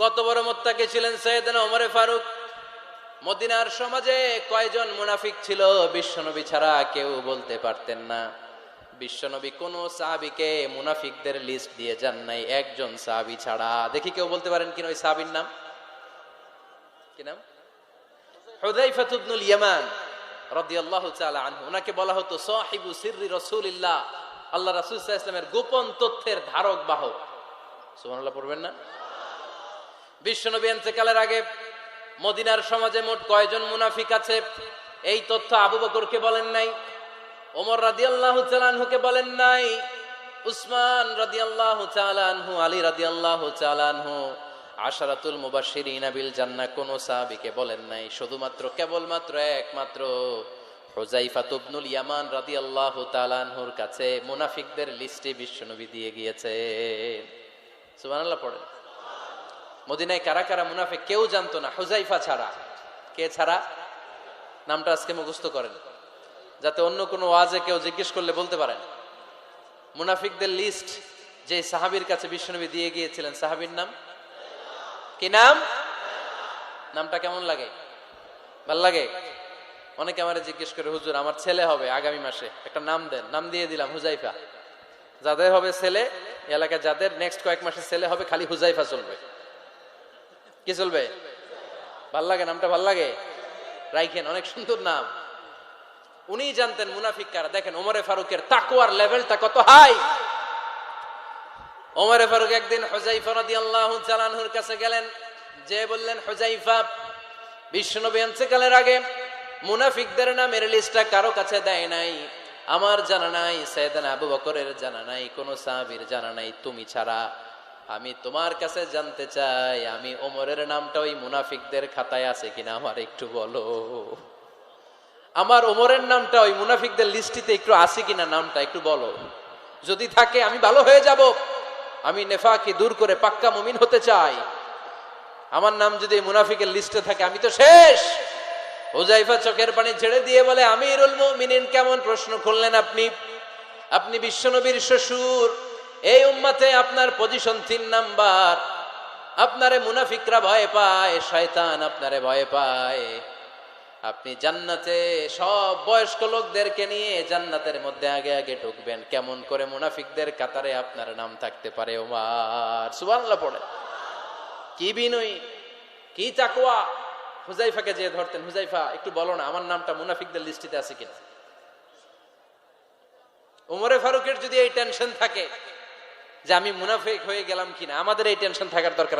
কত বড় মুত্তাকি ছিলেন সাইয়েদনা ওমর ফারুক। মদিনার সমাজে কয়জন মুনাফিক ছিল বিশ্বনবী ছাড়া কেউ বলতে পারতেন না। বিশ্বনবী কোন সাহাবীকে মুনাফিকদের লিস্ট দিয়ে যান নাই, একজন সাহাবী ছাড়া। দেখি কেউ বলতে পারেন কিনা ওই সাহাবীর নাম কি? নাম হুযায়ফা ইবনুল ইয়ামান রাদিয়াল্লাহু তাআলা আনহু। ওনাকে বলা হতো সাহিবু সিররি রাসূলিল্লাহ, আল্লাহ রাসূল সাল্লাল্লাহু আলাইহি ওয়াসাল্লামের গোপন তথ্যের ধারক বাহক। সুবহানাল্লাহ পড়বেন না? বিশ্বনবী ইন্তেকালের আগে মদিনার সমাজে মোট কয়জন মুনাফিক আছে এই তথ্য আবু বকরকে বলেন নাই, ওমর রাদিয়াল্লাহু তাআলা আনহুকে বলেন নাই, উসমান রাদিয়াল্লাহু তাআলা আনহু, আলী রাদিয়াল্লাহু তাআলা আনহু, আশারাতুল মুবাশশিরিনা বিল জান্নাহ কোন সাহাবীকে বলেন নাই। শুধুমাত্র কেবলমাত্র একমাত্র হুযায়ফা ইবনুল ইয়ামান রাদিয়াল্লাহু তাআলা আনহুর কাছে মুনাফিকদের লিস্টে বিশ্বনবী দিয়ে গিয়েছেন। সুবহানাল্লাহ পড়েন। মদিনায় কারা কারা মুনাফিক কেউ জানতো না হুযায়ফা ছাড়া। কে ছাড়া? নামটা আজকে মুখস্থ করেন যাতে অন্য কোনো ওয়াজে কেউ জিজ্ঞেস করলে বলতে পারেন। মুনাফিকদের লিস্ট যে সাহাবীর কাছে বিশ্বনবী দিয়ে গিয়েছিলেন, সাহাবীর নাম কি? নাম নামটা কেমন লাগে? ভাল লাগে? অনেকে আমারে জিজ্ঞেস করে, হুজুর আমার ছেলে হবে আগামী মাসে, একটা নাম দেন। নাম দিয়ে দিলাম হুযায়ফা। যাদের হবে ছেলে, এলাকায় যাদের নেক্সট কয়েক মাসে ছেলে হবে, খালি হুযায়ফা চলবে। কি চলবে? ভাল লাগে? নামটা ভাল লাগে? রাইখেন, অনেক সুন্দর নাম। উনি জানতেন মুনাফিক কারা। দেখেন ওমরে ফারুকের তাকওয়ার লেভেলটা কত হাই। ওমরে ফারুক একদিন হুযায়ফা রাদিয়াল্লাহু তাআলা আনহুর কাছে গেলেন, যে বললেন, হুযায়ফা, বিশ্বনবী ইন্তেকালের আগে মুনাফিকদের নামের লিস্টটা কারো কাছে দেয় নাই, আমার জানা নাই, সাইয়েদনা আবু বকরের জানা নাই, কোন সাহাবীর জানা নাই, তুমি ছাড়া। আমি তোমার কাছে জানতে চাই, আমি ওমরের নামটা ওই মুনাফিকদের খাতায় আছে কিনা আমার একটু বলো। আমার ওমরের নামটা ওই মুনাফিকদের লিস্টিতে একটু আছে কিনা, নামটা একটু বলো। যদি থাকে আমি ভালো হয়ে যাব, আমি নেফাকি দূর করে পাক্কা মুমিন হতে চাই। আমার নাম যদি মুনাফিকের লিস্টে থাকে আমি তো শেষ। হুযায়ফা চোখের পানি ছেড়ে দিয়ে বলে, আমিরুল মুমিনিন, কেমন প্রশ্ন করলেন আপনি? আপনি বিশ্বনবীর শ্বশুর, এই উম্মতে আপনার পজিশন 3 নাম্বার। আপনারে মুনাফিকরা ভয় পায়, শয়তান আপনারে ভয় পায়। আপনি জান্নাতে সব বয়স্ক লোকদেরকে নিয়ে জান্নাতের মধ্যে আগে আগে ঢুকবেন, কেমন করে মুনাফিকদের কাতারে আপনার নাম থাকতে পারে ওমর? সুবহানাল্লাহ পড়ে। কি বিনয়ী, কি তাকওয়া। হুযায়ফাকে যে ধরতেন, হুযায়ফা একটু বলো না আমার নামটা মুনাফিকদের লিস্টিতে আছে কিনা। ওমরে ফারুকের যদি এই টেনশন থাকে যে আমি মুনাফিক হয়ে গেলাম কিনা, আমাদের এই টেনশন থাকার দরকার আছে।